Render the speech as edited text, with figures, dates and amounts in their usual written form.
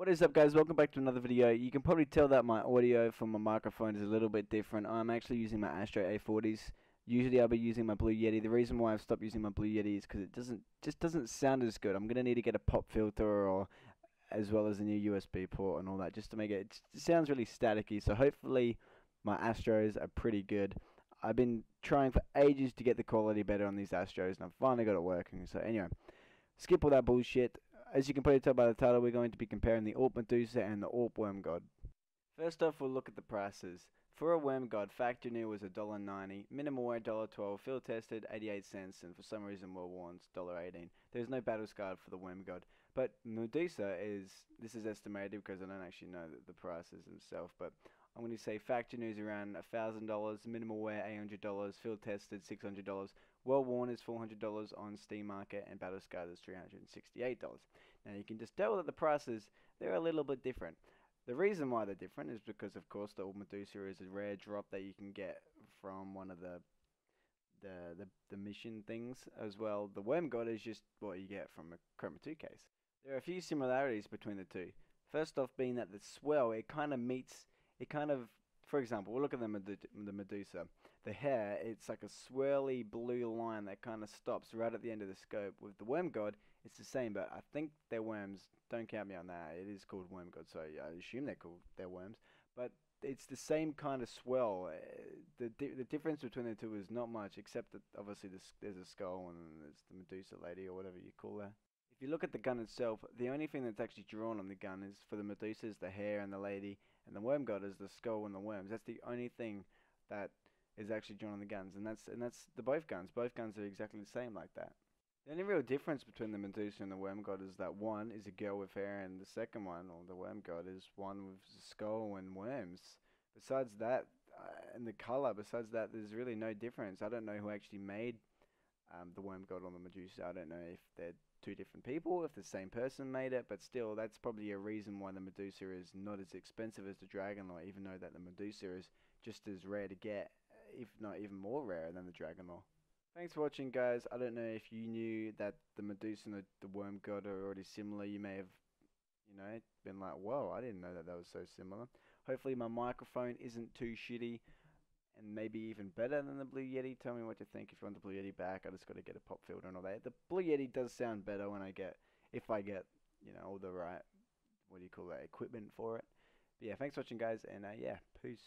What is up, guys? Welcome back to another video. You can probably tell that my audio from my microphone is a little bit different. I'm actually using my Astro A40s. Usually I'll be using my Blue Yeti. The reason why I've stopped using my Blue Yeti is because it just doesn't sound as good. I'm gonna need to get a pop filter or as well as a new USB port and all that just to make it sounds really staticky. So hopefully my Astros are pretty good. I've been trying for ages to get the quality better on these Astros and I've finally got it working. So anyway, skip all that bullshit. As you can probably tell by the title, we're going to be comparing the AWP Medusa and the AWP Worm-God. First off, we'll look at the prices. For a WormGod, factory new was $1.90, minimum wear $1.12, field tested 88 cents, and for some reason well worn $1.18. There's no battle scarred for the WormGod, but Medusa this is estimated because I don't actually know the prices themselves, but I'm going to say factory new is around $1,000, minimal wear $800, field tested $600, well worn is $400 on Steam Market, and battle scarred is $368. Now you can just tell that the prices, they're a little bit different. The reason why they're different is because, of course, the AWP Medusa is a rare drop that you can get from one of the mission things as well. The WormGod is just what you get from a Chroma 2 case. There are a few similarities between the two. First off being that the swell, for example, we'll look at the Medusa. The hair, it's like a swirly blue line that kind of stops right at the end of the scope. With the WormGod, it's the same, but I think they're worms. Don't count me on that. It is called WormGod, so I assume they're worms. But it's the same kind of swell. The difference between the two is not much, except that obviously there's a skull and there's the Medusa lady or whatever you call her. If you look at the gun itself, the only thing that's actually drawn on the gun is for the Medusa is the hair and the lady, and the WormGod is the skull and the worms. That's the only thing that is actually drawn on the guns, and that's the both guns. Both guns are exactly the same like that. The only real difference between the Medusa and the WormGod is that one is a girl with hair, and the second one, or the WormGod, is one with a skull and worms. Besides that, and the color, besides that, there's really no difference. I don't know who actually made the WormGod on the Medusa. I don't know if they're two different people, if the same person made it, but still, that's probably a reason why the Medusa is not as expensive as the Dragonlaw, even though that the Medusa is just as rare to get, if not even more rare than the Dragonlaw. Thanks for watching, guys. I don't know if you knew that the Medusa and the WormGod are already similar. You may have, been like, whoa, I didn't know that was so similar. Hopefully my microphone isn't too shitty and maybe even better than the Blue Yeti. Tell me what you think if you want the Blue Yeti back. I just got to get a pop filter and all that. The Blue Yeti does sound better if I get, all the right, equipment for it. But yeah, thanks for watching, guys, and yeah, peace.